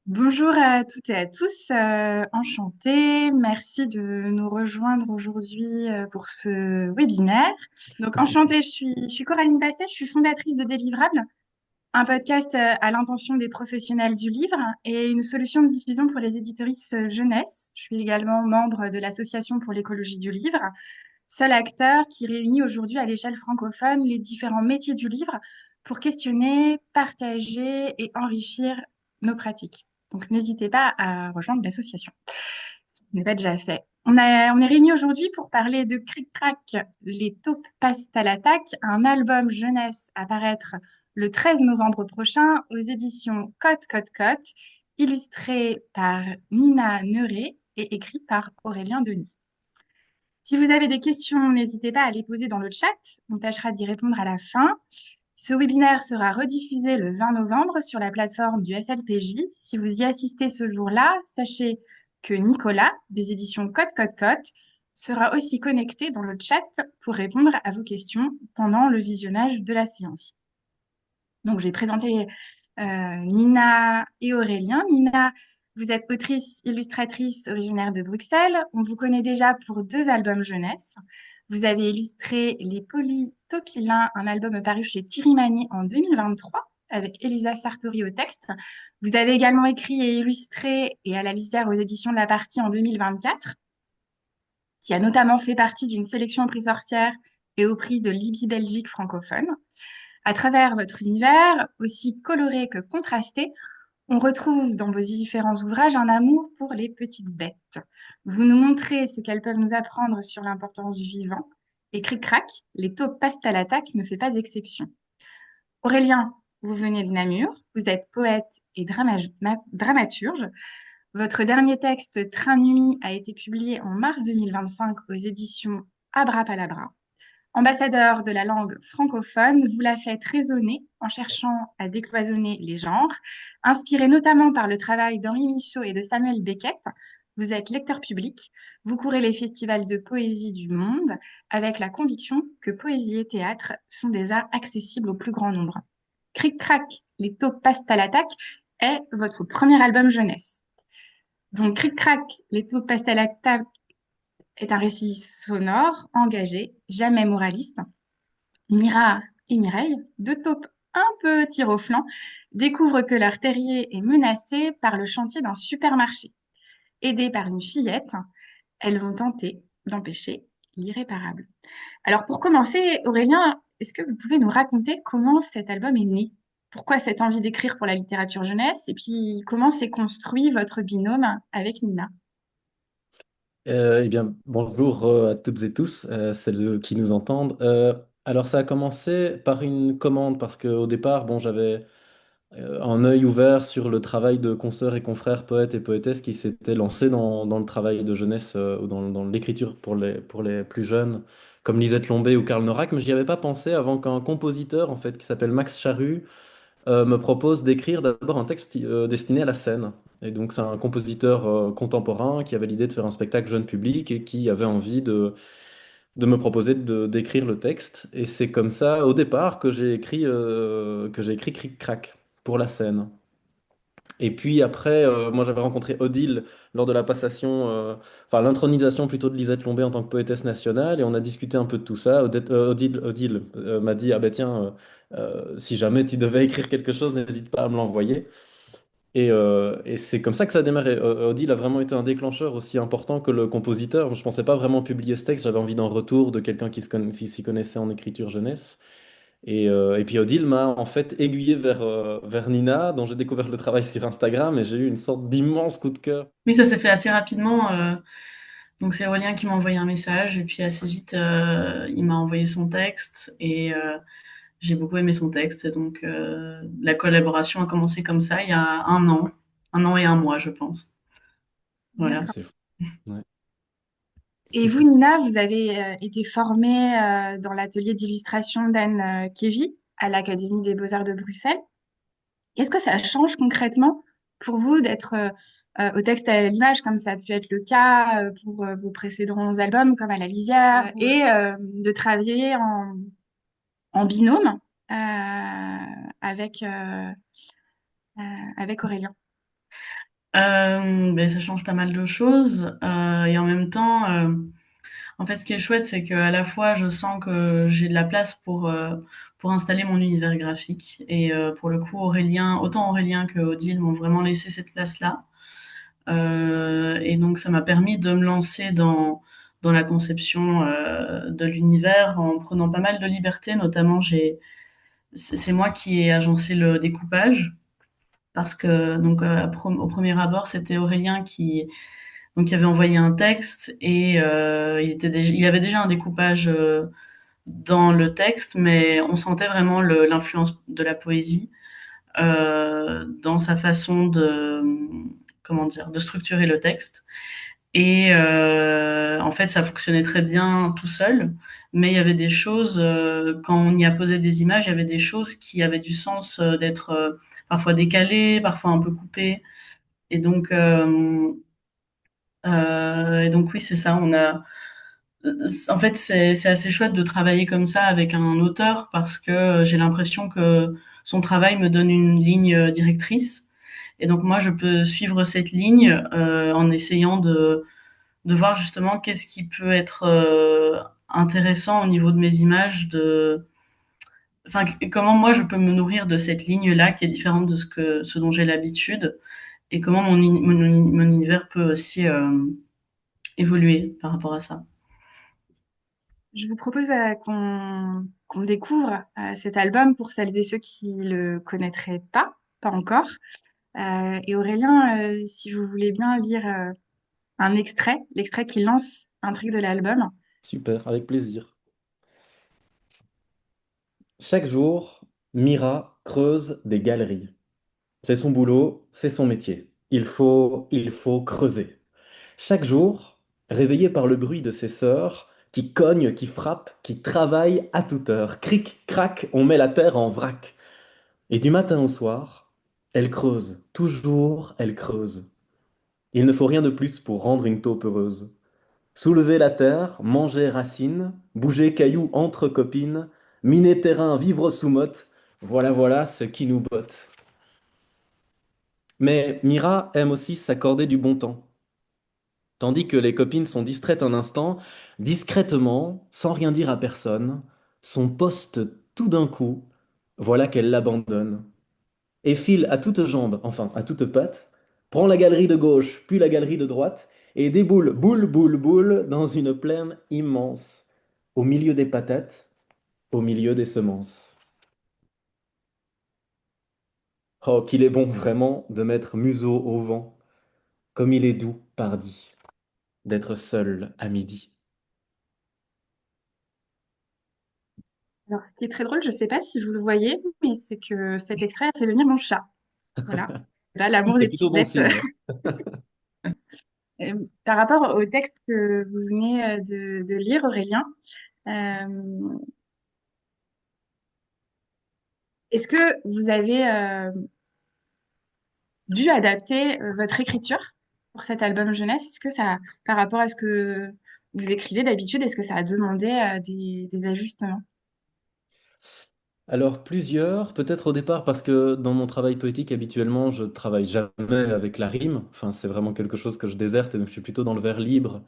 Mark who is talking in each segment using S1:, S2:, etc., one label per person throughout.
S1: Bonjour à toutes et à tous, enchantée. Merci de nous rejoindre aujourd'hui pour ce webinaire. Donc enchantée, je suis Coraline Basset, je suis fondatrice de Délivrable, un podcast à l'intention des professionnels du livre et une solution de diffusion pour les éditoristes jeunesse. Je suis également membre de l'Association pour l'écologie du livre, seul acteur qui réunit aujourd'hui à l'échelle francophone les différents métiers du livre pour questionner, partager et enrichir nos pratiques. Donc n'hésitez pas à rejoindre l'association, ce qui n'est pas déjà fait. On est réunis aujourd'hui pour parler de Cric Crac, les taupes passent à l'attaque, un album jeunesse à paraître le 13 novembre prochain aux éditions Cote Cote Cote, illustré par Nina Neuret et écrit par Aurélien Denis. Si vous avez des questions, n'hésitez pas à les poser dans le chat. On tâchera d'y répondre à la fin. Ce webinaire sera rediffusé le 20 novembre sur la plateforme du SLPJ. Si vous y assistez ce jour-là, sachez que Nicolas, des éditions Cote Cote Cote, sera aussi connecté dans le chat pour répondre à vos questions pendant le visionnage de la séance. Donc, je vais présenter Nina et Aurélien. Nina, vous êtes autrice illustratrice originaire de Bruxelles. On vous connaît déjà pour deux albums jeunesse. Vous avez illustré Les Polytopilins, un album paru chez Tirimani en 2023 avec Elisa Sartori au texte. Vous avez également écrit et illustré et à la lisière aux éditions de La Partie en 2024, qui a notamment fait partie d'une sélection au prix Sorcière et au prix de Libye Belgique francophone. À travers votre univers, aussi coloré que contrasté, on retrouve dans vos différents ouvrages un amour pour les petites bêtes. Vous nous montrez ce qu'elles peuvent nous apprendre sur l'importance du vivant. Et cric-crac, les taupes passent à l'attaque ne fait pas exception. Aurélien, vous venez de Namur, vous êtes poète et dramaturge. Votre dernier texte, Train Nuit, a été publié en mars 2025 aux éditions Abrapalabra. Ambassadeur de la langue francophone, vous la faites résonner en cherchant à décloisonner les genres. Inspiré notamment par le travail d'Henri Michaud et de Samuel Beckett, vous êtes lecteur public, vous courez les festivals de poésie du monde avec la conviction que poésie et théâtre sont des arts accessibles au plus grand nombre. Cric-crac, les taupes passent à l'attaque est votre premier album jeunesse. Donc Cric-crac, les taupes passent à l'attaque est un récit sonore, engagé, jamais moraliste. Mira et Mireille, deux taupes un peu tir au flanc, découvrent que leur terrier est menacé par le chantier d'un supermarché. Aidées par une fillette, elles vont tenter d'empêcher l'irréparable. Alors pour commencer, Aurélien, est-ce que vous pouvez nous raconter comment cet album est né? Pourquoi cette envie d'écrire pour la littérature jeunesse? Et puis comment s'est construit votre binôme avec Nina?
S2: Eh bien, bonjour à toutes et tous, celles qui nous entendent. Alors, ça a commencé par une commande parce qu'au départ, bon, j'avais un œil ouvert sur le travail de consoeurs et confrères poètes et poétesses qui s'étaient lancés dans le travail de jeunesse ou dans l'écriture pour les plus jeunes, comme Lisette Lombé ou Karl Norak, mais j'y avais pas pensé avant qu'un compositeur, en fait, qui s'appelle Max Charru, me propose d'écrire d'abord un texte destiné à la scène. Et donc, c'est un compositeur contemporain qui avait l'idée de faire un spectacle jeune public et qui avait envie de me proposer d'écrire le texte. Et c'est comme ça, au départ, que j'ai écrit Cric Crac pour la scène. Et puis après, moi j'avais rencontré Odile lors de la passation, enfin l'intronisation plutôt de Lisette Lombé en tant que poétesse nationale, et on a discuté un peu de tout ça. Odile m'a dit, ah ben tiens, si jamais tu devais écrire quelque chose, n'hésite pas à me l'envoyer. Et c'est comme ça que ça a démarré. Odile a vraiment été un déclencheur aussi important que le compositeur. Je pensais pas vraiment publier ce texte, j'avais envie d'un retour de quelqu'un qui s'y connaissait en écriture jeunesse. Et puis Odile m'a en fait aiguillé vers Nina, dont j'ai découvert le travail sur Instagram et j'ai eu une sorte d'immense coup de cœur.
S3: Oui, ça s'est fait assez rapidement. Donc c'est Aurélien qui m'a envoyé un message et puis assez vite, il m'a envoyé son texte et j'ai beaucoup aimé son texte. Et donc la collaboration a commencé comme ça il y a un an et un mois, je pense. Voilà.
S1: D'accord.
S2: C'est fou. Ouais.
S1: Et vous, Nina, vous avez été formée dans l'atelier d'illustration d'Anne Kévy à l'Académie des Beaux-Arts de Bruxelles. Est-ce que ça change concrètement pour vous d'être au texte et à l'image, comme ça a pu être le cas pour vos précédents albums, comme à la Lisière, et de travailler en binôme avec, avec Aurélien?
S3: Ben, ça change pas mal de choses. Et en même temps, en fait, ce qui est chouette, c'est qu'à la fois, je sens que j'ai de la place pour installer mon univers graphique. Et pour le coup, autant Aurélien que Odile m'ont vraiment laissé cette place-là. Et donc, ça m'a permis de me lancer dans la conception de l'univers en prenant pas mal de liberté. Notamment, c'est moi qui ai agencé le découpage parce que donc au premier abord, c'était Aurélien qui avait envoyé un texte et il y avait déjà un découpage dans le texte, mais on sentait vraiment l'influence de la poésie dans sa façon comment dire, de structurer le texte. Et en fait, ça fonctionnait très bien tout seul, mais il y avait des choses, quand on y a posé des images, il y avait des choses qui avaient du sens d'être parfois décalées, parfois un peu coupées. Et donc, oui, c'est ça. En fait, c'est assez chouette de travailler comme ça avec un auteur parce que j'ai l'impression que son travail me donne une ligne directrice. Et donc moi, je peux suivre cette ligne en essayant de voir justement qu'est-ce qui peut être intéressant au niveau de mes images, enfin, comment moi je peux me nourrir de cette ligne-là qui est différente de ce dont j'ai l'habitude et comment mon univers peut aussi évoluer par rapport à ça.
S1: Je vous propose qu'on découvre cet album pour celles et ceux qui le connaîtraient pas encore. Et Aurélien, si vous voulez bien lire un extrait, l'extrait qui lance l'intrigue de l'album.
S2: Super, avec plaisir. Chaque jour, Mira creuse des galeries. C'est son boulot, c'est son métier. Il faut creuser. Chaque jour, réveillée par le bruit de ses sœurs, qui cognent, qui frappent, qui travaillent à toute heure. Cric, crac, on met la terre en vrac. Et du matin au soir, elle creuse. Toujours, elle creuse. Il ne faut rien de plus pour rendre une taupe heureuse. Soulever la terre, manger racines, bouger cailloux entre copines, miner terrain, vivre sous motte, voilà voilà ce qui nous botte. Mais Mira aime aussi s'accorder du bon temps. Tandis que les copines sont distraites un instant, discrètement, sans rien dire à personne, son poste tout d'un coup, voilà qu'elle l'abandonne. Et file à toutes jambes, enfin à toutes pattes, prend la galerie de gauche, puis la galerie de droite, et déboule boule, boule, boule dans une plaine immense, au milieu des patates, au milieu des semences. Oh, qu'il est bon vraiment de mettre museau au vent, comme il est doux, pardi, d'être seul à midi.
S1: Alors, ce qui est très drôle, je ne sais pas si vous le voyez, mais c'est que cet extrait a fait venir mon chat. Voilà. Là, l'amour
S2: C'est
S1: des
S2: plutôt
S1: petites
S2: bon
S1: bêtes.
S2: signe.
S1: Par rapport au texte que vous venez de lire, Aurélien, euh, est-ce que vous avez dû adapter votre écriture pour cet album jeunesse? Est-ce que ça, par rapport à ce que vous écrivez d'habitude, est-ce que ça a demandé des ajustements?
S2: Alors plusieurs, peut-être au départ parce que dans mon travail poétique habituellement je travaille jamais avec la rime, enfin c'est vraiment quelque chose que je déserte et donc je suis plutôt dans le vers libre.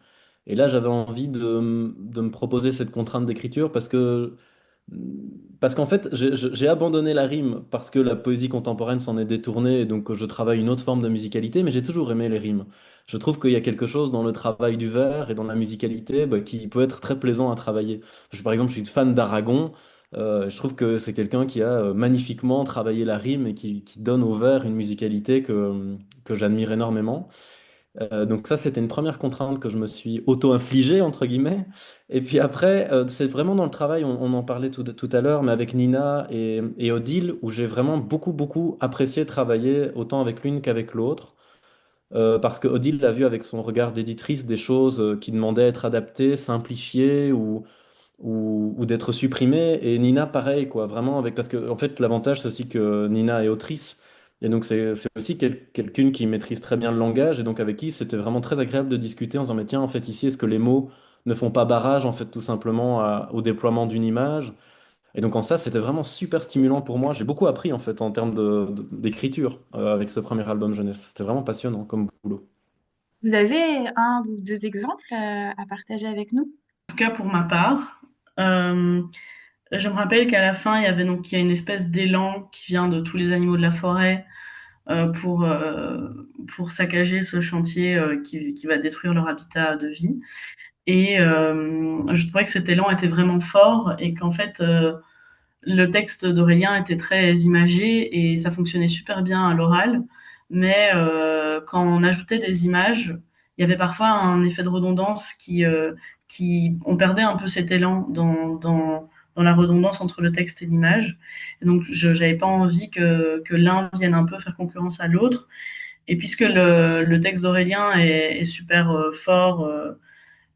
S2: Et là j'avais envie de me proposer cette contrainte d'écriture parce qu'en fait j'ai abandonné la rime parce que la poésie contemporaine s'en est détournée et donc je travaille une autre forme de musicalité, mais j'ai toujours aimé les rimes. Je trouve qu'il y a quelque chose dans le travail du vers et dans la musicalité bah, qui peut être très plaisant à travailler. Par exemple je suis fan d'Aragon. Je trouve que c'est quelqu'un qui a magnifiquement travaillé la rime et qui donne au vers une musicalité que j'admire énormément. Donc ça, c'était une première contrainte que je me suis auto-infligée, entre guillemets. Et puis après, c'est vraiment dans le travail, on en parlait tout à l'heure, mais avec Nina et Odile, où j'ai vraiment beaucoup, beaucoup apprécié travailler autant avec l'une qu'avec l'autre. Parce que Odile a vu avec son regard d'éditrice des choses qui demandaient à être adaptées, simplifiées ou d'être supprimé. Et Nina, pareil, quoi, vraiment avec, parce que en fait, l'avantage, c'est aussi que Nina est autrice. Et donc, c'est aussi quelqu'une qui maîtrise très bien le langage et donc avec qui c'était vraiment très agréable de discuter en disant, mais tiens, en fait, ici, est-ce que les mots ne font pas barrage, en fait, tout simplement au déploiement d'une image? Et donc en ça, c'était vraiment super stimulant pour moi. J'ai beaucoup appris en fait en termes d'écriture avec ce premier album jeunesse. C'était vraiment passionnant comme boulot.
S1: Vous avez un ou deux exemples à partager avec nous?
S3: En tout cas, pour ma part, euh, je me rappelle qu'à la fin, il y a une espèce d'élan qui vient de tous les animaux de la forêt euh, pour, euh, pour saccager ce chantier qui va détruire leur habitat de vie. Et je trouvais que cet élan était vraiment fort et qu'en fait, le texte d'Aurélien était très imagé et ça fonctionnait super bien à l'oral. Mais quand on ajoutait des images, il y avait parfois un effet de redondance on perdait un peu cet élan dans la redondance entre le texte et l'image. Et donc, je n'avais pas envie que l'un vienne un peu faire concurrence à l'autre. Et puisque le texte d'Aurélien est super fort,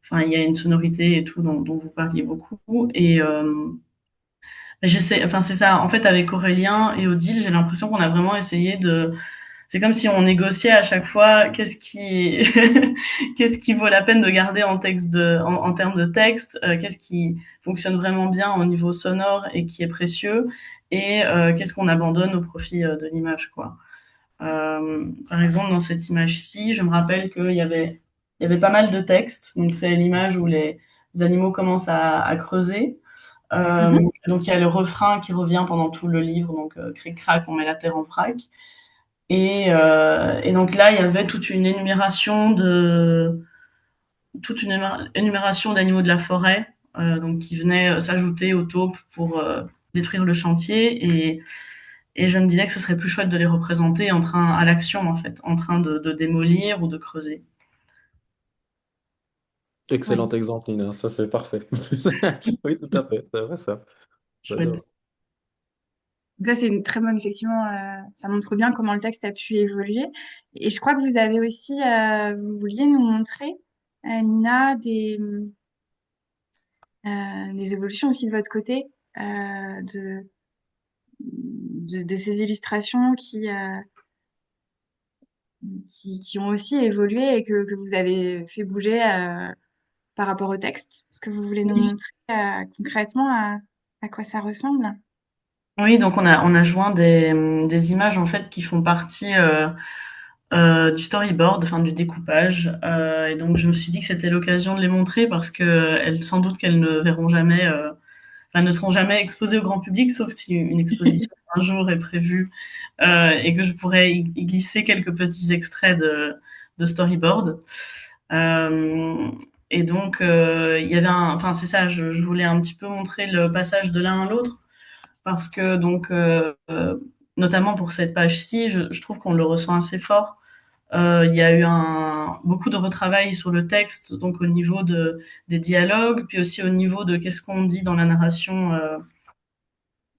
S3: enfin, il y a une sonorité et tout dont vous parliez beaucoup. Et j'essaie, enfin, c'est ça. En fait, avec Aurélien et Odile, j'ai l'impression qu'on a vraiment essayé de. C'est comme si on négociait à chaque fois qu'est-ce qui vaut la peine de garder en termes de texte, qu'est-ce qui fonctionne vraiment bien au niveau sonore et qui est précieux, et qu'est-ce qu'on abandonne au profit de l'image, quoi. Par exemple, dans cette image-ci, je me rappelle il y avait pas mal de texte. Donc, c'est l'image où les animaux commencent à creuser.
S1: Mhm.
S3: Donc, il y a le refrain qui revient pendant tout le livre. Donc, cric-crac, on met la terre en vrac. Et donc là, il y avait toute une énumération d'animaux de la forêt, donc qui venaient s'ajouter aux taupes pour détruire le chantier. Et je me disais que ce serait plus chouette de les représenter à l'action, en fait, en train de démolir ou de creuser.
S1: Oui,
S2: Excellent exemple, Nina. Ça, c'est parfait. Oui, tout à fait. C'est vrai ça.
S3: Chouette.
S2: J'adore.
S1: donc ça c'est une très bonne, effectivement, ça montre bien comment le texte a pu évoluer. Et je crois que vous avez aussi, vous vouliez nous montrer, Nina, des évolutions aussi de votre côté, de ces illustrations qui ont aussi évolué et que vous avez fait bouger par rapport au texte. Est-ce que vous voulez nous
S3: Oui.
S1: montrer concrètement à quoi ça ressemble?
S3: Oui, donc on a joint des images en fait qui font partie du storyboard, enfin du découpage. Et donc je me suis dit que c'était l'occasion de les montrer parce que sans doute qu'elles ne verront jamais, enfin, ne seront jamais exposées au grand public, sauf si une exposition un jour est prévue et que je pourrais y glisser quelques petits extraits de storyboard. Euh, et donc il y avait enfin c'est ça, je voulais un petit peu montrer le passage de l'un à l'autre parce que donc notamment pour cette page-ci, je trouve qu'on le ressent assez fort. Il y a eu beaucoup de retravail sur le texte, donc au niveau des dialogues, puis aussi au niveau de qu'est-ce qu'on dit dans la narration,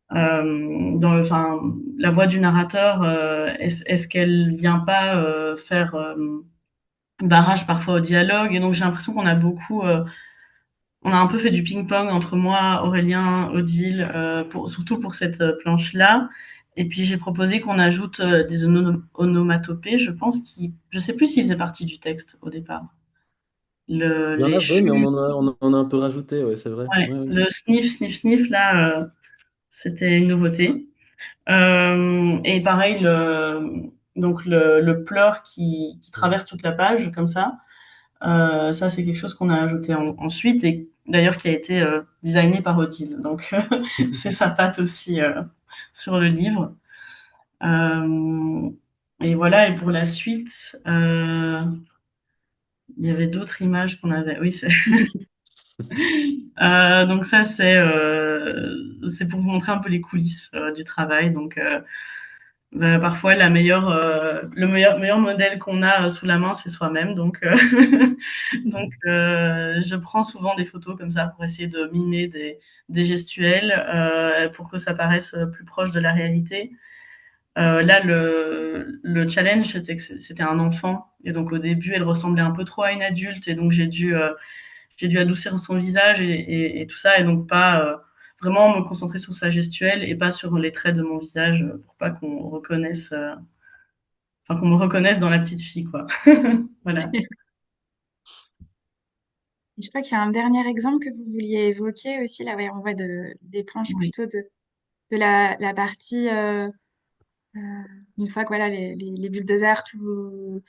S3: enfin, la voix du narrateur, est-ce qu'elle vient pas faire barrage parfois au dialogue. Et donc j'ai l'impression on a un peu fait du ping-pong entre moi, Aurélien, Odile, surtout pour cette planche-là. Et puis j'ai proposé qu'on ajoute des onomatopées, je pense, je sais plus s'ils faisaient partie du texte au départ.
S2: Il y en
S3: Les
S2: avait, mais
S3: chus,
S2: on en a un peu rajouté, ouais, c'est vrai.
S3: ouais,
S2: Ouais, ouais.
S3: le sniff, sniff, sniff, là, c'était une nouveauté. Et pareil, donc le pleur qui traverse toute la page, comme ça. Ça, c'est quelque chose qu'on a ajouté ensuite et d'ailleurs qui a été designé par Odile. Donc, c'est sa patte aussi sur le livre. Euh, et voilà, et pour la suite, il y avait d'autres images qu'on avait. Oui, donc ça, c'est pour vous montrer un peu les coulisses du travail. Donc, parfois, meilleur modèle qu'on a sous la main, c'est soi-même. Donc, je prends souvent des photos comme ça pour essayer de mimer des gestuels pour que ça paraisse plus proche de la réalité. Là, le challenge, c'était que c'était un enfant. Et donc, au début, elle ressemblait un peu trop à une adulte. Et donc, j'ai dû adoucir son visage et tout ça. Et donc, pas vraiment me concentrer sur sa gestuelle et pas sur les traits de mon visage pour pas qu'on me reconnaisse dans la petite fille, quoi. Voilà.
S1: Je crois qu'il y a un dernier exemple que vous vouliez évoquer aussi. Là, ouais, on voit des planches
S3: Oui.
S1: plutôt de la partie, euh, une fois que voilà, les bulldozers, tout,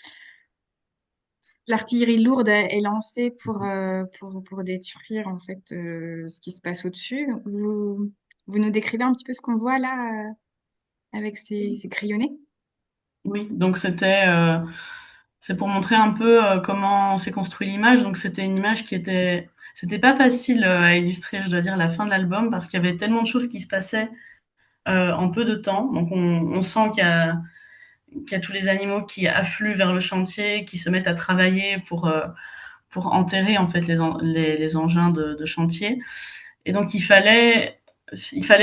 S1: l'artillerie lourde est lancée pour détruire en fait ce qui se passe au-dessus. Vous nous décrivez un petit peu ce qu'on voit là avec ces crayonnés?
S3: Oui, donc c'est pour montrer un peu comment s'est construit l'image. Donc c'était une image c'était pas facile à illustrer, je dois dire, la fin de l'album parce qu'il y avait tellement de choses qui se passaient en peu de temps. Donc on sent qu'il y a tous les animaux qui affluent vers le chantier, qui se mettent à travailler pour enterrer en fait les engins de chantier. Et donc il fallait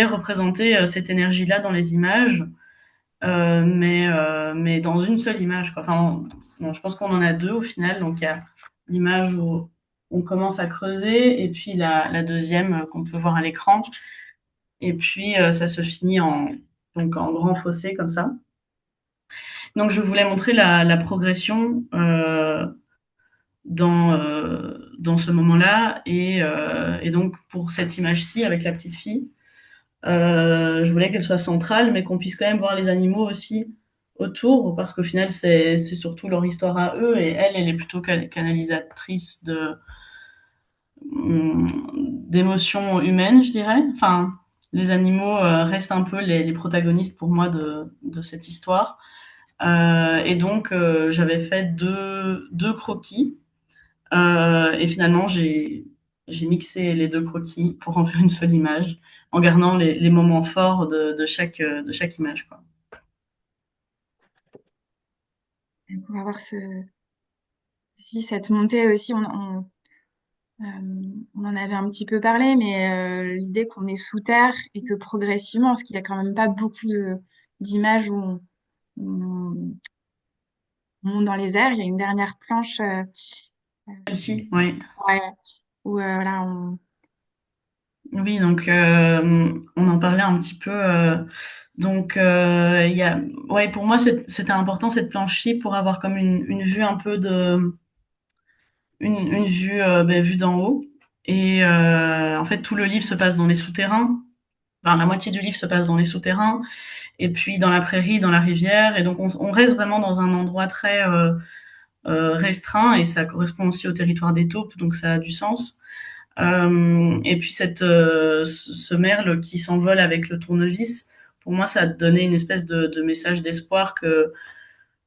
S3: représenter cette énergie-là dans les images, mais dans une seule image, quoi. Enfin, bon, je pense qu'on en a deux au final. Donc il y a l'image où on commence à creuser, et puis la deuxième qu'on peut voir à l'écran. Et puis ça se finit donc en grand fossé comme ça. Donc je voulais montrer la progression dans ce moment-là. Et donc pour cette image-ci avec la petite fille, je voulais qu'elle soit centrale, mais qu'on puisse quand même voir les animaux aussi autour, parce qu'au final, c'est surtout leur histoire à eux, et elle est plutôt canalisatrice d'émotions humaines, je dirais. Enfin, les animaux restent un peu les protagonistes pour moi de cette histoire. Et donc, j'avais fait deux croquis, et finalement, j'ai mixé les deux croquis pour en faire une seule image, en gardant les moments forts de chaque image, quoi.
S1: Pour avoir si cette montée aussi, on en avait un petit peu parlé, mais l'idée qu'on est sous terre et que progressivement, parce qu'il y a quand même pas beaucoup d'images où on monte dans les airs. Il y a une dernière planche
S3: Celle-ci, oui.
S1: ouais, où voilà,
S3: Oui, donc on en parlait un petit peu. Donc il y a, ouais, pour moi c'était important cette planche-ci pour avoir comme une vue un peu une vue vue d'en haut. Et en fait tout le livre se passe dans les souterrains. Enfin, la moitié du livre se passe dans les souterrains, et puis dans la prairie, dans la rivière. Et donc on reste vraiment dans un endroit très restreint, et ça correspond aussi au territoire des taupes, donc ça a du sens. Et puis ce merle qui s'envole avec le tournevis, pour moi, ça a donné une espèce de message d'espoir que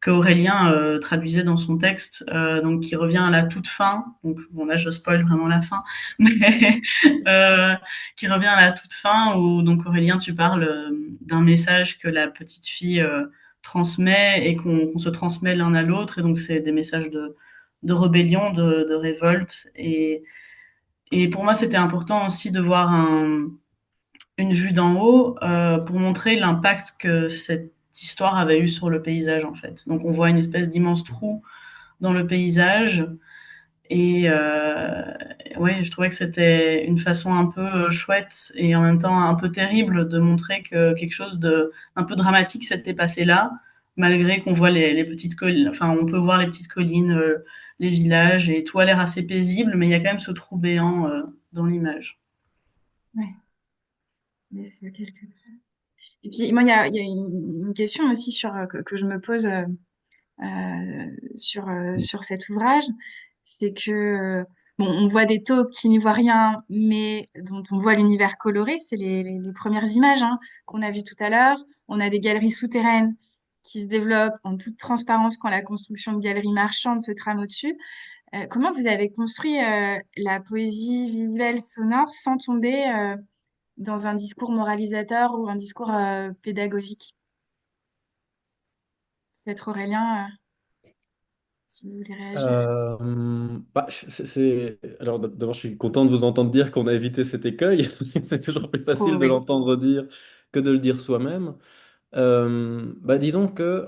S3: Aurélien traduisait dans son texte, donc qui revient à la toute fin. Donc bon, là je spoil vraiment la fin, mais qui revient à la toute fin où donc Aurélien, tu parles d'un message que la petite fille transmet, et qu'on se transmet l'un à l'autre, et donc c'est des messages de rébellion, de révolte. Et pour moi, c'était important aussi de voir une vue d'en haut pour montrer l'impact que cette histoire avait eu sur le paysage, en fait. Donc on voit une espèce d'immense trou dans le paysage. Et ouais, je trouvais que c'était une façon un peu chouette et en même temps un peu terrible de montrer que quelque chose de un peu dramatique s'était passé là, malgré qu'on voit les petites collines, enfin on peut voir les petites collines, les villages, et tout a l'air assez paisible, mais il y a quand même ce trou béant dans l'image.
S1: ouais, laisse quelques. Et puis moi, il y a une question aussi que je me pose sur cet ouvrage, c'est que bon, on voit des taupes qui n'y voient rien, mais dont on voit l'univers coloré. C'est les premières images hein, qu'on a vues tout à l'heure. On a des galeries souterraines qui se développent en toute transparence quand la construction de galeries marchandes se trame au-dessus. Comment vous avez construit la poésie visuelle sonore sans tomber dans un discours moralisateur ou un discours pédagogique? Peut-être Aurélien, si vous voulez réagir.
S2: Bah, alors d'abord, je suis content de vous entendre dire qu'on a évité cet écueil. C'est toujours plus
S1: Oh,
S2: facile de
S1: oui.
S2: l'entendre dire que de le dire soi-même. Bah, disons que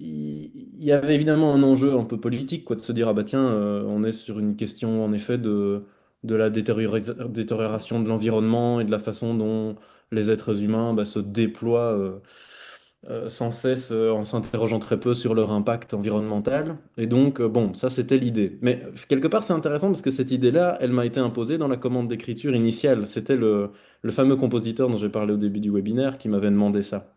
S2: il y avait évidemment un enjeu un peu politique, quoi, de se dire, ah bah tiens, on est sur une question en effet de la détérioration de l'environnement et de la façon dont les êtres humains bah, se déploient sans cesse en s'interrogeant très peu sur leur impact environnemental. Et donc, bon, ça c'était l'idée. Mais quelque part, c'est intéressant parce que cette idée-là, elle m'a été imposée dans la commande d'écriture initiale. C'était le fameux compositeur dont j'ai parlé au début du webinaire qui m'avait demandé ça.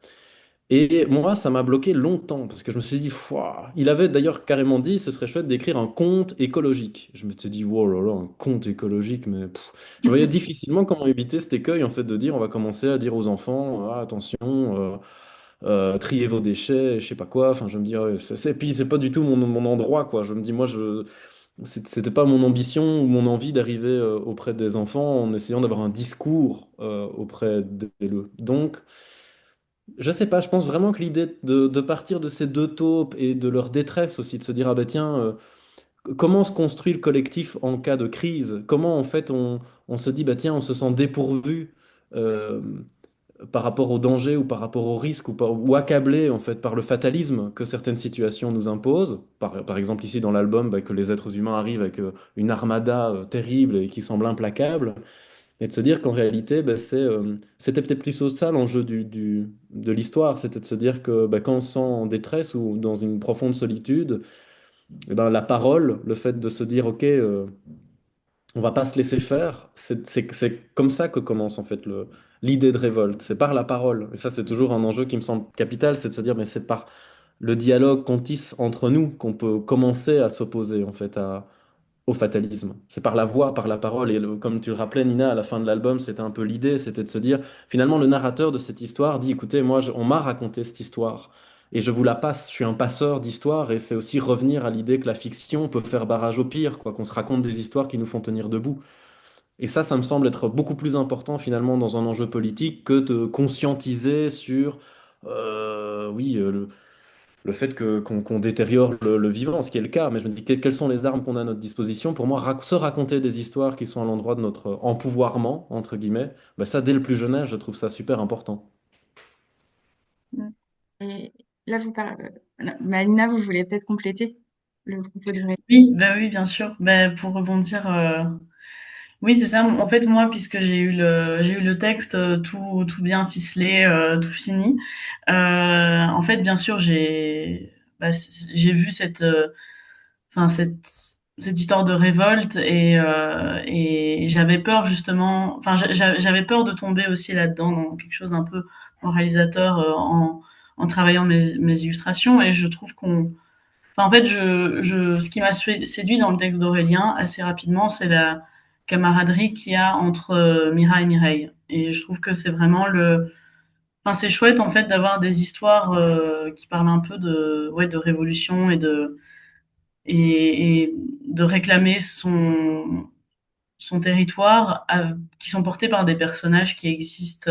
S2: Et moi, ça m'a bloqué longtemps parce que je me suis dit, Fouah. Il avait d'ailleurs carrément dit, ce serait chouette d'écrire un conte écologique. Je me suis dit, wow là là, un conte écologique, mais je voyais difficilement comment éviter cet écueil en fait de dire, on va commencer à dire aux enfants, ah, attention, triez vos déchets, je sais pas quoi. Enfin, je me dis, ouais, puis c'est pas du tout mon endroit quoi. Je me dis, moi, c'était pas mon ambition ou mon envie d'arriver auprès des enfants en essayant d'avoir un discours auprès d'eux. Donc je sais pas, je pense vraiment que l'idée de partir de ces deux taupes et de leur détresse aussi, de se dire, ah ben tiens, comment se construit le collectif en cas de crise? Comment en fait on se dit, bah tiens, on se sent dépourvu euh, par rapport au danger ou par rapport au risque ou accablé en fait par le fatalisme que certaines situations nous imposent. Par exemple ici dans l'album, bah, que les êtres humains arrivent avec une armada terrible et qui semble implacable. Et de se dire qu'en réalité, ben, c'était peut-être plutôt ça l'enjeu de l'histoire, c'était de se dire que ben, quand on se sent en détresse ou dans une profonde solitude, eh ben, la parole, le fait de se dire, OK, on va pas se laisser faire, c'est comme ça que commence en fait l'idée de révolte, c'est par la parole. Et ça, c'est toujours un enjeu qui me semble capital, c'est de se dire, mais c'est par le dialogue qu'on tisse entre nous qu'on peut commencer à s'opposer en fait au fatalisme. C'est par la voix, par la parole. Et comme tu le rappelais, Nina, à la fin de l'album, c'était un peu l'idée, c'était de se dire, finalement, le narrateur de cette histoire dit, écoutez, moi, on m'a raconté cette histoire. Et je vous la passe, je suis un passeur d'histoire, et c'est aussi revenir à l'idée que la fiction peut faire barrage au pire, quoi, qu'on se raconte des histoires qui nous font tenir debout. Et ça me semble être beaucoup plus important finalement dans un enjeu politique que de conscientiser sur, oui, le fait qu'on détériore le vivant, ce qui est le cas, mais je me dis quelles sont les armes qu'on a à notre disposition pour moi se raconter des histoires qui sont à l'endroit de notre empouvoirment, entre guillemets, bah ça dès le plus jeune âge, je trouve ça super important.
S1: Mm. Et là, vous parlez. Malina, vous voulez peut-être compléter le propos de Rémi.
S3: Oui, bah oui, bien sûr. Bah, pour rebondir, oui, c'est ça. En fait, moi, puisque j'ai eu le texte tout bien ficelé, tout fini. En fait, bien sûr, j'ai vu enfin cette histoire de révolte et j'avais peur justement. Enfin, j'avais peur de tomber aussi là-dedans dans quelque chose d'un peu moralisateur en travaillant mes illustrations. Et je trouve enfin, en fait, ce qui m'a séduit dans le texte d'Aurélien assez rapidement, c'est la camaraderie qu'il y a entre Mira et Mireille. Et je trouve que c'est vraiment enfin, c'est chouette en fait d'avoir des histoires qui parlent un peu ouais, de révolution et de réclamer son territoire, qui sont portés par des personnages qui existent,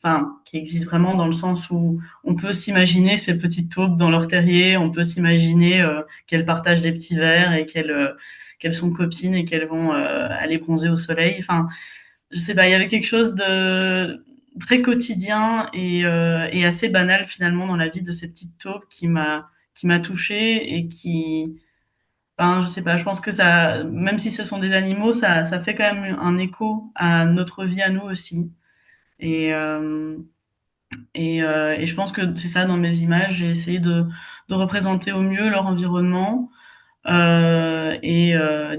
S3: enfin, qui existent vraiment dans le sens où on peut s'imaginer ces petites taupes dans leur terrier, on peut s'imaginer qu'elles partagent des petits verres et qu'elles sont copines et qu'elles vont aller bronzer au soleil. Enfin, je sais pas, il y avait quelque chose de très quotidien et assez banal finalement dans la vie de ces petites taupes qui m'a touchée et qui enfin, je sais pas, je pense que ça, même si ce sont des animaux, ça fait quand même un écho à notre vie à nous aussi. Et, euh, et je pense que c'est ça dans mes images, j'ai essayé de représenter au mieux leur environnement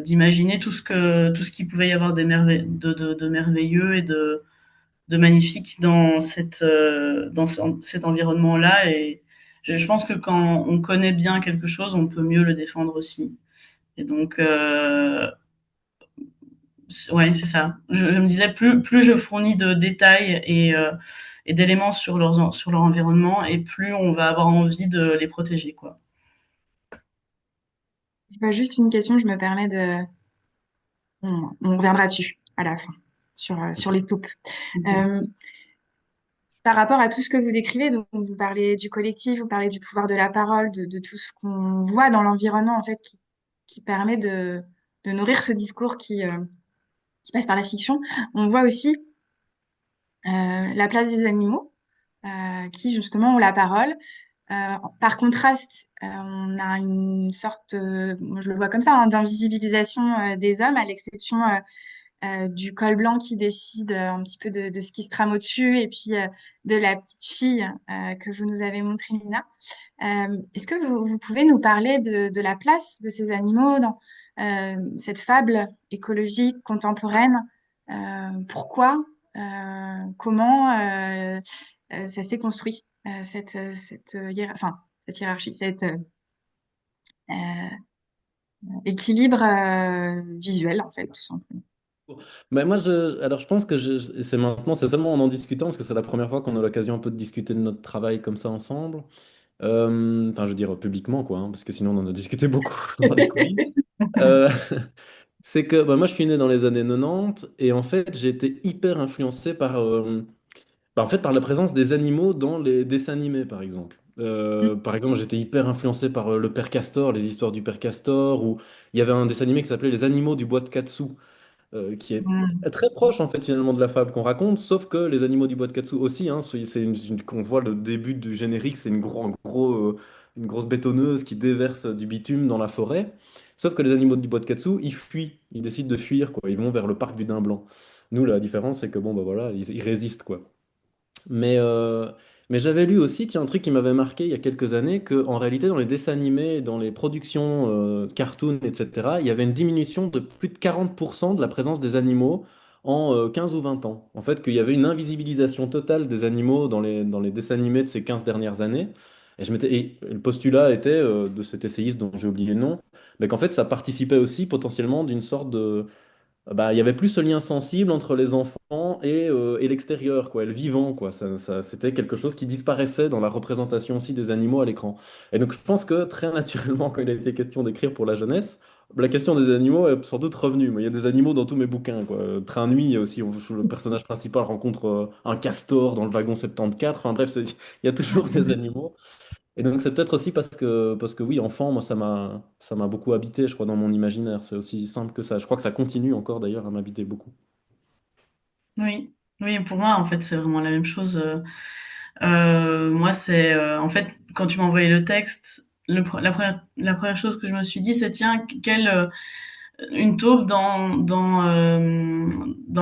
S3: d'imaginer tout ce qu'il pouvait y avoir de merveilleux et de magnifique dans cet environnement-là. Et je pense que quand on connaît bien quelque chose, on peut mieux le défendre aussi. Et donc, ouais, c'est ça. Je me disais, plus je fournis de détails et d'éléments sur leur environnement, et plus on va avoir envie de les protéger, quoi.
S1: C'est pas juste une question, je me permets de. On reviendra dessus à la fin, sur les taupes.
S3: Ok.
S1: Euh, Par rapport à tout ce que vous décrivez, donc vous parlez du collectif, vous parlez du pouvoir de la parole, de tout ce qu'on voit dans l'environnement, en fait, qui permet de nourrir ce discours qui passe par la fiction. On voit aussi la place des animaux, qui justement ont la parole. Par contraste, on a une sorte, moi je le vois comme ça, hein, d'invisibilisation des hommes, à l'exception du col blanc qui décide un petit peu de ce qui se trame au-dessus, et puis de la petite fille que vous nous avez montrée, Nina. Est-ce que vous pouvez nous parler de la place de ces animaux dans cette fable écologique contemporaine? Pourquoi? Comment ça s'est construit, cette hiérarchie, cet équilibre visuel, en fait, tout simplement.
S2: Mais moi, alors je pense que c'est maintenant, c'est seulement en discutant, parce que c'est la première fois qu'on a l'occasion un peu de discuter de notre travail comme ça ensemble. Enfin, je veux dire publiquement, quoi, hein, parce que sinon on en a discuté beaucoup dans les coulisses. Euh, c'est que bah, moi, je suis né dans les années 90 et en fait, j'ai été hyper influencé en fait, par la présence des animaux dans les dessins animés, par exemple. Par exemple, j'étais hyper influencé par le Père Castor, les histoires du Père Castor, où il y avait un dessin animé qui s'appelait Les animaux du bois de Katsu, qui est
S3: Mm.
S2: très proche en fait finalement de la fable qu'on raconte, sauf que les animaux du bois de Katsu aussi, hein, qu'on voit le début du générique, c'est une grosse bétonneuse qui déverse du bitume dans la forêt. Sauf que les animaux du bois de Katsu, ils fuient, ils décident de fuir, quoi. Ils vont vers le parc du Dain Blanc. Nous, la différence, c'est que bon, bah voilà, ils résistent, quoi. Mais, euh, mais j'avais lu aussi, tiens, un truc qui m'avait marqué il y a quelques années, qu'en réalité, dans les dessins animés, dans les productions cartoon, etc., il y avait une diminution de plus de 40% de la présence des animaux en 15 ou 20 ans. En fait, qu'il y avait une invisibilisation totale des animaux dans les dessins animés de ces 15 dernières années. Et le postulat était, de cet essayiste dont j'ai oublié le nom, mais qu'en fait, ça participait aussi potentiellement d'une sorte de bah, il y avait plus ce lien sensible entre les enfants et l'extérieur, quoi, et le vivant, quoi. C'était quelque chose qui disparaissait dans la représentation aussi des animaux à l'écran. Et donc, je pense que très naturellement, quand il a été question d'écrire pour la jeunesse, la question des animaux est sans doute revenue. Moi, il y a des animaux dans tous mes bouquins, quoi. Train Nuit, il y a aussi, le personnage principal rencontre un castor dans le wagon 74. Enfin bref, il y a toujours des animaux. Et donc c'est peut-être aussi parce que oui, enfant, moi ça m'a beaucoup habité, je crois, dans mon imaginaire. C'est aussi simple que ça. Je crois que ça continue encore d'ailleurs à m'habiter beaucoup.
S3: Oui, oui, pour moi, en fait, c'est vraiment la même chose. Moi, c'est en fait, quand tu m'as envoyé le texte, la première chose que je me suis dit, c'est tiens, quelle une taupe dans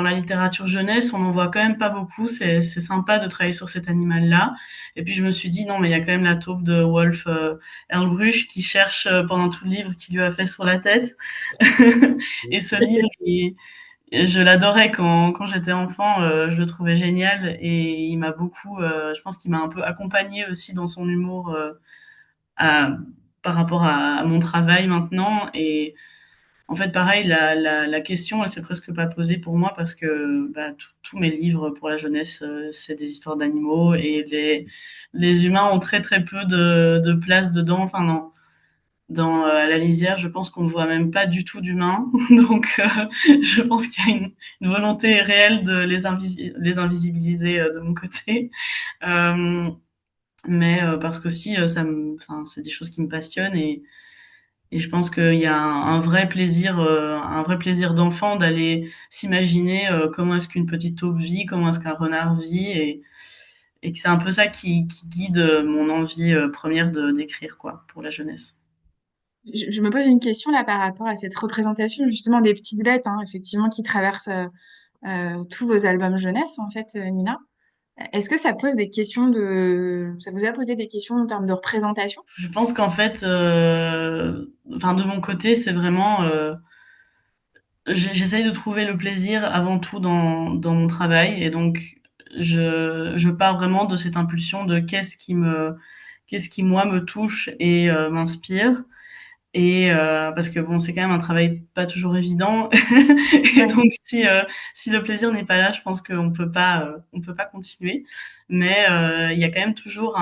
S3: la littérature jeunesse, on n'en voit quand même pas beaucoup. C'est sympa de travailler sur cet animal-là. Et puis je me suis dit non, mais il y a quand même la taupe de Wolf Erlbruch qui cherche pendant tout le livre qui lui a fait sur la tête. Et ce livre, je l'adorais quand j'étais enfant, je le trouvais génial et il m'a beaucoup, je pense qu'il m'a un peu accompagné aussi dans son humour à, par rapport à mon travail maintenant. Et en fait, pareil, la question, elle s'est presque pas posée pour moi parce que bah, tous mes livres pour la jeunesse, c'est des histoires d'animaux et les humains ont très très peu de place dedans. Enfin, non. Dans la lisière, je pense qu'on ne voit même pas du tout d'humains. Donc, je pense qu'il y a une volonté réelle de les invisibiliser de mon côté. Euh, mais parce que si, enfin, c'est des choses qui me passionnent et je pense qu'il y a un vrai plaisir d'enfant d'aller s'imaginer comment est-ce qu'une petite taupe vit, comment est-ce qu'un renard vit et que c'est un peu ça qui guide mon envie première de d'écrire quoi pour la jeunesse.
S1: Je me pose une question là par rapport à cette représentation justement des petites bêtes, hein, effectivement, qui traversent tous vos albums jeunesse, en fait, Nina. Est-ce que ça pose des questions ça vous a posé des questions en termes de représentation?
S3: Je pense qu'en fait, enfin de mon côté, c'est vraiment, j'essaye de trouver le plaisir avant tout dans mon travail, et donc je pars vraiment de cette impulsion de qu'est-ce qui moi me touche et m'inspire. Et parce que bon, c'est quand même un travail pas toujours évident, et
S1: Ouais.
S3: donc si le plaisir n'est pas là, je pense on peut pas continuer. Mais il y a quand même toujours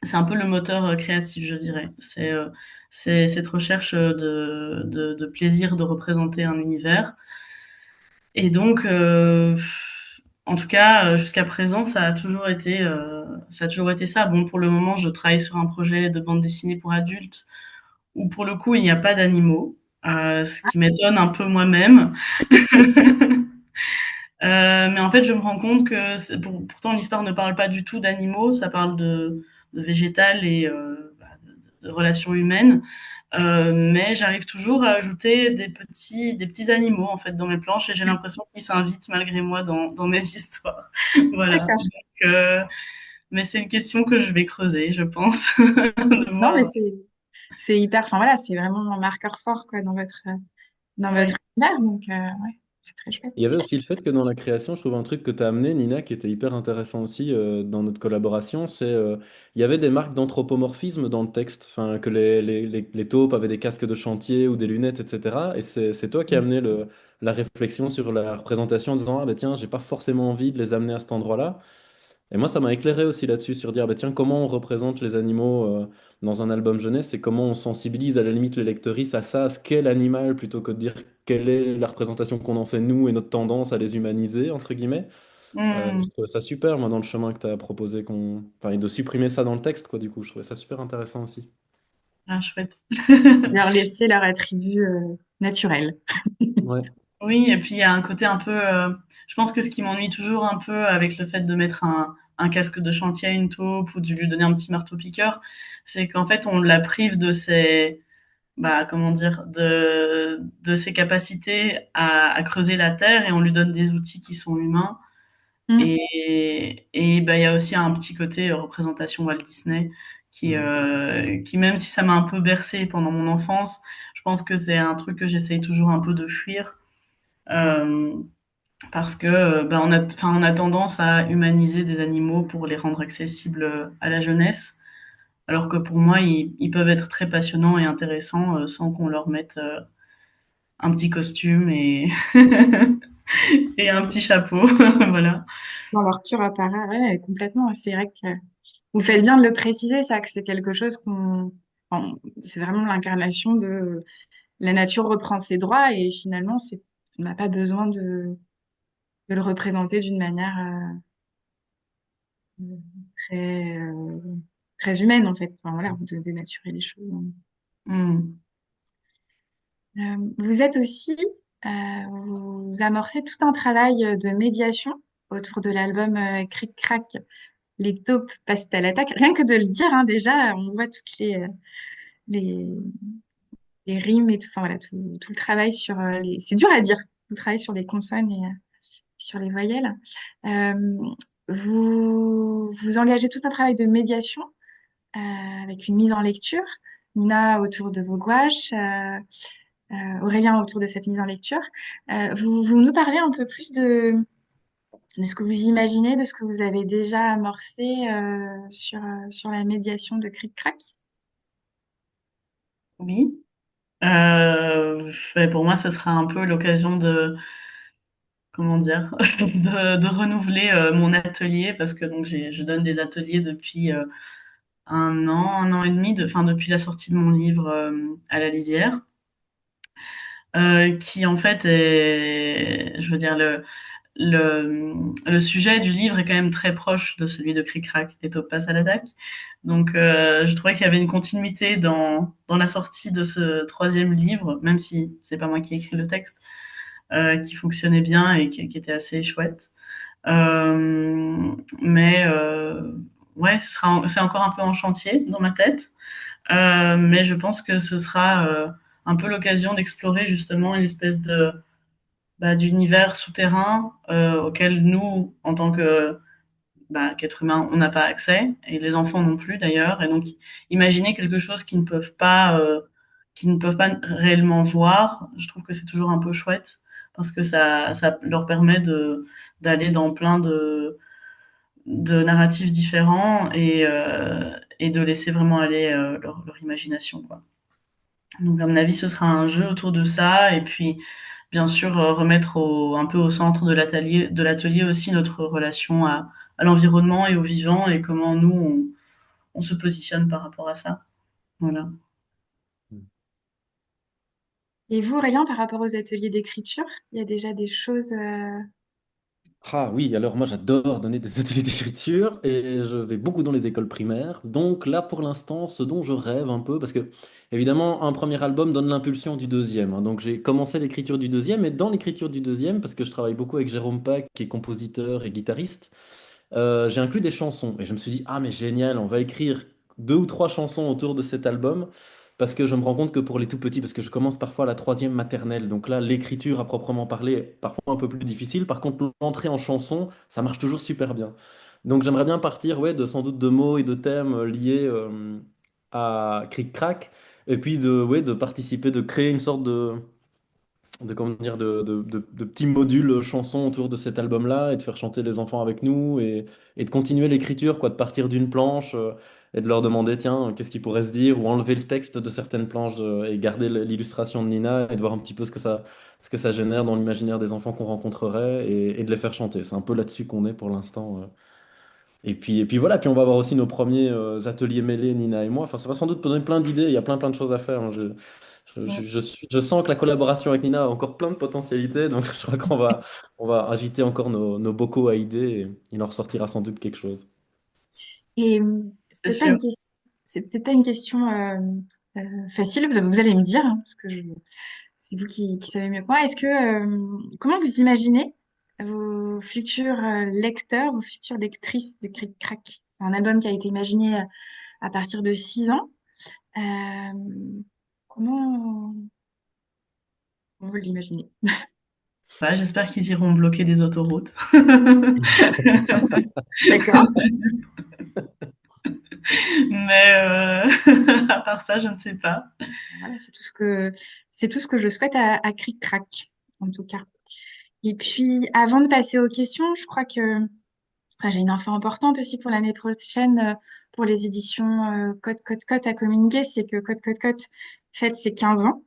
S3: c'est un peu le moteur créatif, je dirais. C'est cette recherche de plaisir de représenter un univers. Et donc, en tout cas, jusqu'à présent, ça a toujours été ça. Bon, pour le moment, je travaille sur un projet de bande dessinée pour adultes où, pour le coup, il n'y a pas d'animaux, ce qui m'étonne un peu moi-même. Mais en fait, je me rends compte que pourtant l'histoire ne parle pas du tout d'animaux, ça parle de végétal et de relations humaines. Mais j'arrive toujours à ajouter des petits animaux en fait dans mes planches et j'ai l'impression qu'ils s'invitent malgré moi dans mes histoires. Voilà.
S1: D'accord.
S3: Mais c'est une question que je vais creuser, je pense, de
S1: Non, mais
S3: voir.
S1: c'est hyper, enfin voilà, c'est vraiment un marqueur fort quoi dans
S3: Oui.
S1: votre univers, donc ouais, c'est très chouette.
S2: Il y avait aussi le fait que dans la création, je trouve un truc que tu as amené, Nina, qui était hyper intéressant aussi dans notre collaboration, c'est il y avait des marques d'anthropomorphisme dans le texte, enfin, que les taupes avaient des casques de chantier ou des lunettes, etc. Et c'est toi qui as amené la réflexion sur la représentation en disant, ah ben tiens, j'ai pas forcément envie de les amener à cet endroit-là. Et moi, ça m'a éclairé aussi là-dessus, sur dire, bah, tiens, comment on représente les animaux dans un album jeunesse et comment on sensibilise à la limite les lectrices à ça, à ce qu'est l'animal, plutôt que de dire quelle est la représentation qu'on en fait nous et notre tendance à les humaniser, entre guillemets. Je
S3: Mmh.
S2: trouvais ça super, moi, dans le chemin que tu as proposé, enfin, et de supprimer ça dans le texte, quoi, du coup. Je trouvais ça super intéressant aussi.
S3: Ah, chouette.
S1: Leur laisser leur attribut naturel.
S3: Oui, et puis il y a un côté un peu. Je pense que ce qui m'ennuie toujours un peu avec le fait de mettre un casque de chantier à une taupe ou de lui donner un petit marteau-piqueur, c'est qu'en fait on la prive de ses, bah, comment dire, de ses capacités à creuser la terre et on lui donne des outils qui sont humains.
S1: Mm.
S3: Et bah, il y a aussi un petit côté représentation Walt Disney
S2: Mhm.
S3: qui, même si ça m'a un peu bercé pendant mon enfance, je pense que c'est un truc que j'essaye toujours un peu de fuir. Euh, Parce que enfin, on a tendance à humaniser des animaux pour les rendre accessibles à la jeunesse, alors que pour moi, ils peuvent être très passionnants et intéressants sans qu'on leur mette un petit costume et, et un petit chapeau. Voilà.
S1: Dans leur pure apparat, ouais, complètement. C'est vrai que vous faites bien de le préciser, ça, que c'est quelque chose enfin, c'est vraiment l'incarnation de la nature reprend ses droits et finalement, on n'a pas besoin de le représenter d'une manière très, très humaine, en fait. Enfin, voilà, de dénaturer les choses.
S3: Mm.
S1: Vous êtes aussi, vous amorcez tout un travail de médiation autour de l'album Cric Crac, les taupes passent à l'attaque. Rien que de le dire, hein, déjà, on voit toutes les, les rimes et tout, enfin voilà, tout le travail sur c'est dur à dire, le travail sur les consonnes et sur les voyelles. Euh, vous engagez tout un travail de médiation avec une mise en lecture. Nina autour de vos gouaches, Aurélien autour de cette mise en lecture. Vous nous parlez un peu plus de ce que vous imaginez, de ce que vous avez déjà amorcé sur la médiation de Cric Crac?
S3: Oui. Pour moi, ce sera un peu l'occasion de, comment dire, de renouveler mon atelier parce que donc je donne des ateliers depuis un an et demi, enfin depuis la sortie de mon livre à la lisière, qui en fait est, je veux dire, le sujet du livre est quand même très proche de celui de Cric Crac, Les taupes passent à l'attaque. Donc je trouvais qu'il y avait une continuité dans la sortie de ce troisième livre, même si c'est pas moi qui ai écrit le texte, qui fonctionnait bien et qui était assez chouette. Euh, mais ouais, c'est encore un peu en chantier dans ma tête. Mais je pense que ce sera un peu l'occasion d'explorer justement une espèce de d'univers souterrain auquel nous, en tant que qu'êtres humains, on n'a pas accès, et les enfants non plus d'ailleurs. Et donc, imaginer quelque chose qu'ils ne peuvent pas réellement voir, je trouve que c'est toujours un peu chouette parce que ça leur permet d'aller dans plein de narratifs différents et de laisser vraiment aller leur imagination, quoi. Donc, à mon avis, ce sera un jeu autour de ça, et puis, bien sûr, remettre un peu au centre de l'atelier aussi notre relation à l'environnement et au vivant, et comment nous, on se positionne par rapport à ça. Voilà.
S1: Et vous, Aurélien, par rapport aux ateliers d'écriture, il y a déjà des choses.
S2: Ah oui, alors moi j'adore donner des ateliers d'écriture et je vais beaucoup dans les écoles primaires. Donc là pour l'instant, ce dont je rêve un peu, parce que évidemment un premier album donne l'impulsion du deuxième, hein. Donc j'ai commencé l'écriture du deuxième et dans l'écriture du deuxième, parce que je travaille beaucoup avec Jérôme Pack qui est compositeur et guitariste, j'ai inclus des chansons et je me suis dit, ah mais génial, on va écrire deux ou trois chansons autour de cet album parce que je me rends compte que pour les tout petits, parce que je commence parfois la troisième maternelle, donc là, l'écriture à proprement parler est parfois un peu plus difficile. Par contre, l'entrée en chanson, ça marche toujours super bien. Donc j'aimerais bien partir, ouais, de sans doute de mots et de thèmes liés à Cric Crac, et puis ouais, de participer, de créer une sorte de comment dire de petits modules chansons autour de cet album-là et de faire chanter les enfants avec nous et de continuer l'écriture, quoi, de partir d'une planche et de leur demander, tiens, qu'est-ce qu'ils pourraient se dire, ou enlever le texte de certaines planches et garder l'illustration de Nina et de voir un petit peu ce que ça génère dans l'imaginaire des enfants qu'on rencontrerait et de les faire chanter. C'est un peu là-dessus qu'on est pour l'instant. Et puis voilà, puis on va avoir aussi nos premiers ateliers mêlés, Nina et moi. Enfin, ça va sans doute donner plein d'idées, il y a plein de choses à faire, hein. Je sens que la collaboration avec Nina a encore plein de potentialités, donc je crois qu'on va agiter encore nos bocaux à idées et il en ressortira sans doute quelque chose.
S1: Et
S3: C'est sûr.
S1: c'est peut-être pas une question facile, vous allez me dire, hein, parce que c'est vous qui savez mieux que moi. Comment vous imaginez vos futurs lecteurs, vos futures lectrices de Cric Crac? C'est un album qui a été imaginé à partir de 6 ans. Euh, comment vous l'imaginez?
S3: Ouais, j'espère qu'ils iront bloquer des autoroutes.
S1: D'accord.
S3: Mais à part ça, je ne sais pas.
S1: Voilà, c'est tout ce que je souhaite à Cric Crac, en tout cas. Et puis, avant de passer aux questions, je crois que j'ai une info importante aussi pour l'année prochaine, pour les éditions Code à communiquer, c'est que Code fête ses 15 ans.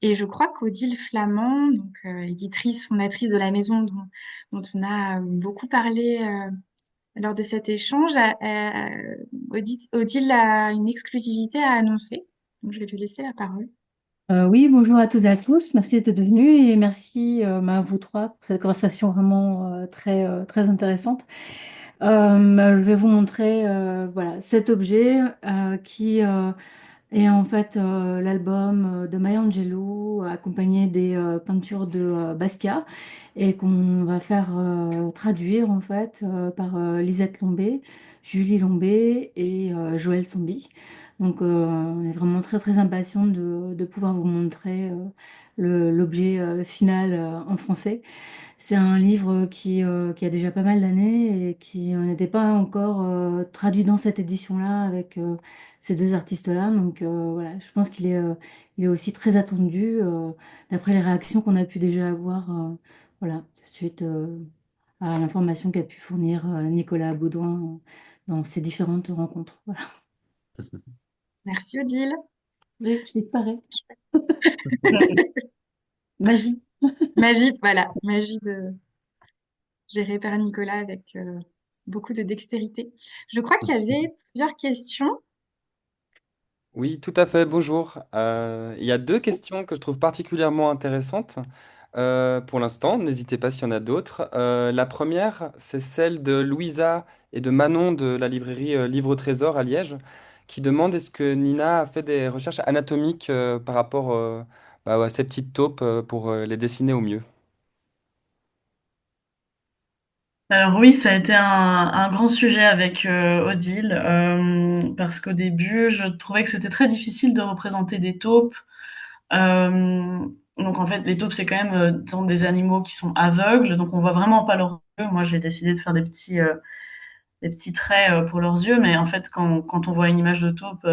S1: Et je crois qu'Odile Flamand, donc éditrice, fondatrice de la maison dont on a beaucoup parlé lors de cet échange, Odile a une exclusivité à annoncer. Donc, je vais lui laisser la parole.
S4: Oui, bonjour à toutes et à tous. Merci d'être venus et merci à vous trois pour cette conversation vraiment très intéressante. Je vais vous montrer voilà, cet objet qui est en fait l'album de Maya Angelou accompagné des peintures de Basquiat et qu'on va faire traduire en fait par Lisette Lombé, Julie Lombé et Joël Sambi. Donc on est vraiment très impatients de pouvoir vous montrer l'objet final en français. C'est un livre qui a déjà pas mal d'années et qui n'était pas encore traduit dans cette édition-là avec ces deux artistes-là. Donc voilà, je pense il est aussi très attendu d'après les réactions qu'on a pu déjà avoir voilà, suite à l'information qu'a pu fournir Nicolas Baudouin dans ses différentes rencontres. Voilà.
S1: Merci Odile.
S4: Oui, je disparais. Magie.
S1: Magie gérée par Nicolas avec beaucoup de dextérité. Je crois qu'il y avait plusieurs questions.
S5: Oui, tout à fait, bonjour. Il y a deux questions que je trouve particulièrement intéressantes pour l'instant. N'hésitez pas s'il y en a d'autres. La première, c'est celle de Louisa et de Manon de la librairie Livre au Trésor à Liège, qui demandent est-ce que Nina a fait des recherches anatomiques par rapport à ces petites taupes pour les dessiner au mieux.
S3: Alors oui, ça a été un grand sujet avec Odile, parce qu'au début, je trouvais que c'était très difficile de représenter des taupes. Euh, donc en fait, les taupes, c'est quand même sont des animaux qui sont aveugles, donc on voit vraiment pas leurs yeux. Moi, j'ai décidé de faire des petits traits pour leurs yeux, mais en fait, quand on voit une image de taupe,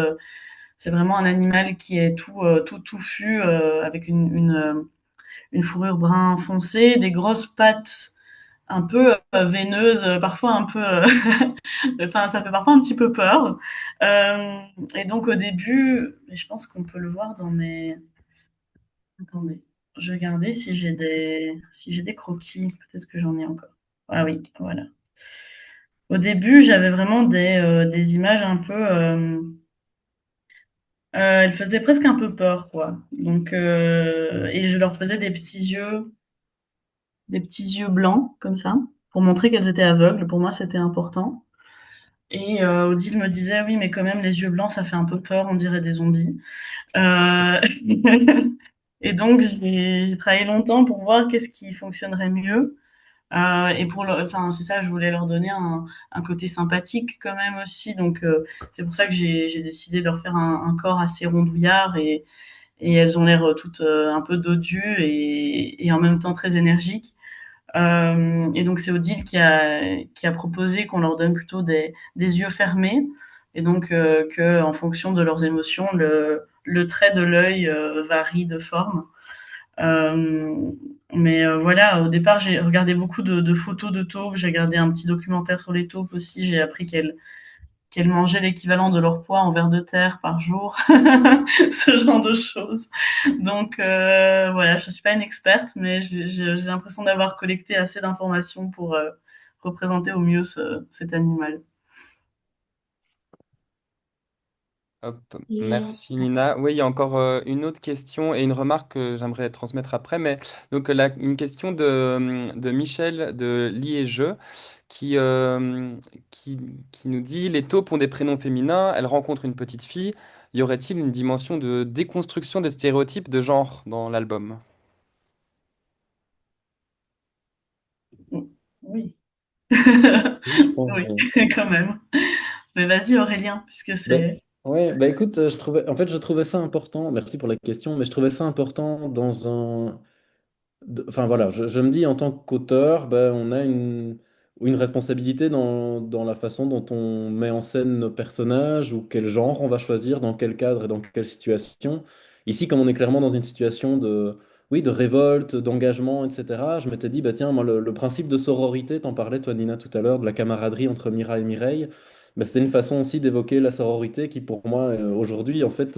S3: c'est vraiment un animal qui est tout touffu, avec une fourrure brun foncé, des grosses pattes un peu veineuse, parfois un peu, enfin, ça fait parfois un petit peu peur. Euh, et donc au début, et je pense qu'on peut le voir dans mes. Attendez, je vais regarder si j'ai des croquis. Peut-être que j'en ai encore. Ah oui, voilà. Au début, j'avais vraiment des images un peu. Elles faisaient presque un peu peur, quoi. Donc, et je leur faisais des petits yeux blancs comme ça, pour montrer qu'elles étaient aveugles. Pour moi, c'était important. Et Odile me disait, oui, mais quand même, les yeux blancs, ça fait un peu peur, on dirait des zombies. Euh, Et donc, j'ai travaillé longtemps pour voir qu'est-ce qui fonctionnerait mieux. Et enfin, c'est ça, je voulais leur donner un côté sympathique quand même aussi. Donc, c'est pour ça que j'ai décidé de leur faire un corps assez rondouillard et elles ont l'air toutes un peu dodues et en même temps très énergiques. Et donc, c'est Odile qui a proposé qu'on leur donne plutôt des yeux fermés et donc que en fonction de leurs émotions, le trait de l'œil varie de forme. Euh, mais voilà, au départ, j'ai regardé beaucoup de photos de taupes. J'ai regardé un petit documentaire sur les taupes aussi. J'ai appris qu'elles mangeaient l'équivalent de leur poids en vers de terre par jour, ce genre de choses. Donc voilà, je suis pas une experte, mais j'ai l'impression d'avoir collecté assez d'informations pour représenter au mieux cet animal.
S5: Hop,
S1: Et
S5: merci Nina. Oui, il y a encore une autre question et une remarque que j'aimerais transmettre après, mais donc là, une question de Michel de Liégeux qui, euh, qui, qui nous dit, les taupes ont des prénoms féminins, elles rencontrent une petite fille. Y aurait-il une dimension de déconstruction des stéréotypes de genre dans l'album?
S3: Oui.
S2: Oui, je pense.
S3: Oui, quand même. Mais vas-y Aurélien, puisque
S2: Ben,
S3: c'est...
S2: ouais, bah écoute, je trouvais ça important, merci pour la question, mais je trouvais ça important dans un, enfin voilà, je me dis en tant qu'auteur, ben, on a une responsabilité dans la façon dont on met en scène nos personnages ou quel genre on va choisir, dans quel cadre et dans quelle situation. Ici, comme on est clairement dans une situation de, oui, de révolte, d'engagement, etc., je m'étais dit, bah tiens, moi, le principe de sororité, t'en parlais toi, Nina, tout à l'heure, de la camaraderie entre Mira et Mireille, bah, c'était une façon aussi d'évoquer la sororité qui, pour moi, aujourd'hui, en fait,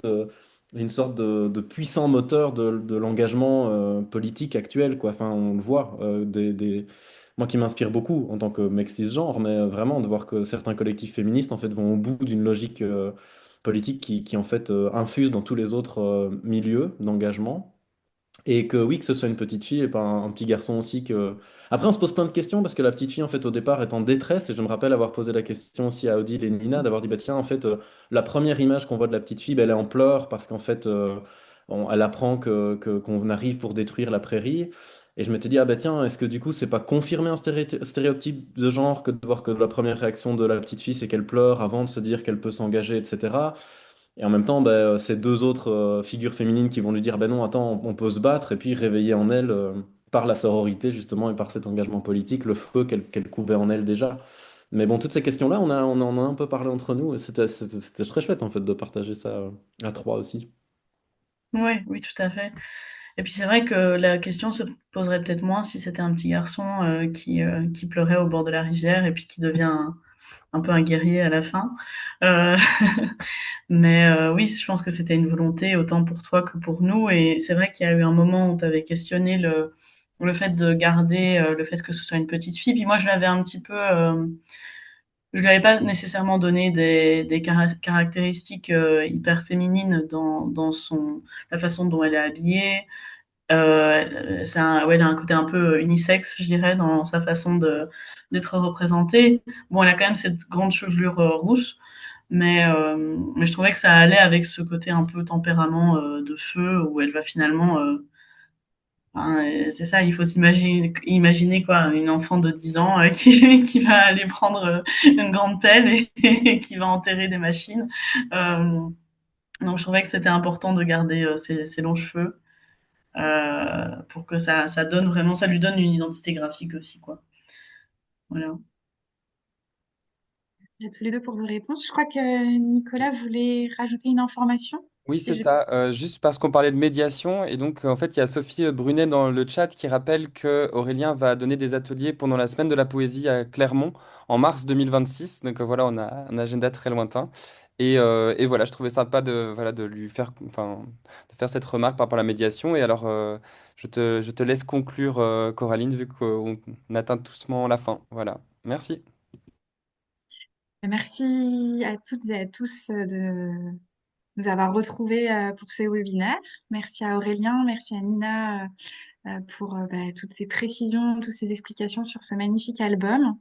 S2: une sorte de puissant moteur de l'engagement politique actuel, quoi. Enfin, on le voit, moi qui m'inspire beaucoup en tant que mec cisgenre, mais vraiment de voir que certains collectifs féministes en fait vont au bout d'une logique politique qui en fait infuse dans tous les autres milieux d'engagement. Et que oui, que ce soit une petite fille et pas un petit garçon aussi que... Après, on se pose plein de questions parce que la petite fille, en fait, au départ, est en détresse. Et je me rappelle avoir posé la question aussi à Odile et Nina, d'avoir dit, bah tiens, en fait, la première image qu'on voit de la petite fille, bah, elle est en pleurs parce qu'en fait, elle apprend qu'on arrive pour détruire la prairie. Et je m'étais dit, ah bah tiens, est-ce que du coup, c'est pas confirmer un stéréotype de genre que de voir que la première réaction de la petite fille, c'est qu'elle pleure avant de se dire qu'elle peut s'engager, etc. Et en même temps, bah, c'est deux autres figures féminines qui vont lui dire, ben non, attends, on peut se battre, et puis réveiller en elle, par la sororité, justement, et par cet engagement politique, le feu qu'elle couvait en elle déjà. Mais bon, toutes ces questions-là, on en a un peu parlé entre nous, et c'était très chouette, en fait, de partager ça à trois aussi.
S3: Oui, oui, tout à fait. Et puis c'est vrai que la question se poserait peut-être moins si c'était un petit garçon qui pleurait au bord de la rivière et puis qui devient un peu un guerrier à la fin. Euh, mais oui, je pense que c'était une volonté autant pour toi que pour nous. Et c'est vrai qu'il y a eu un moment où tu avais questionné le fait de garder le fait que ce soit une petite fille. Puis moi, je l'avais un petit peu... je lui avais pas nécessairement donné des caractéristiques hyper féminines dans la façon dont elle est habillée. Ouais, elle a un côté un peu unisexe, je dirais, dans sa façon d'être représentée. Bon, elle a quand même cette grande chevelure rousse, mais je trouvais que ça allait avec ce côté un peu tempérament de feu, où elle va finalement... enfin, c'est ça, il faut imaginer quoi, une enfant de 10 ans qui va aller prendre une grande pelle et qui va enterrer des machines. Euh, donc je trouvais que c'était important de garder ses longs cheveux pour que ça donne vraiment, ça lui donne une identité graphique aussi, quoi. Voilà.
S1: merci à tous les deux pour vos réponses. Je crois que Nicolas voulait rajouter une information.
S5: Oui,
S1: Et
S5: c'est
S1: je-
S5: ça. Juste parce qu'on parlait de médiation, et donc en fait, il y a Sophie Brunet dans le chat qui rappelle que Aurélien va donner des ateliers pendant la semaine de la poésie à Clermont en mars 2026. Donc voilà, on a un agenda très lointain. Et voilà, je trouvais sympa voilà, de lui faire, enfin, de faire cette remarque par rapport à la médiation. Et alors, je te laisse conclure, Coraline, vu qu'on atteint doucement la fin. Voilà. Merci.
S1: Merci à toutes et à tous de nous avoir retrouvés pour ces webinaires. Merci à Aurélien, merci à Nina pour bah, toutes ces précisions, toutes ces explications sur ce magnifique album.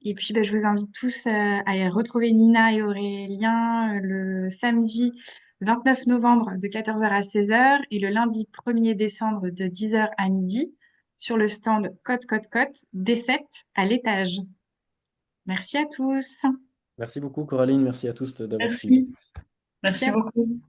S1: Et puis, bah, je vous invite tous à aller retrouver Nina et Aurélien le samedi 29 novembre de 14h à 16h et le lundi 1er décembre de 10h à midi sur le stand Côte Côte Côte D7 à l'étage. Merci à tous.
S2: Merci beaucoup, Coraline. Merci à tous d'avoir suivi.
S3: Merci.
S1: Merci
S3: Merci
S1: à vous.
S3: beaucoup.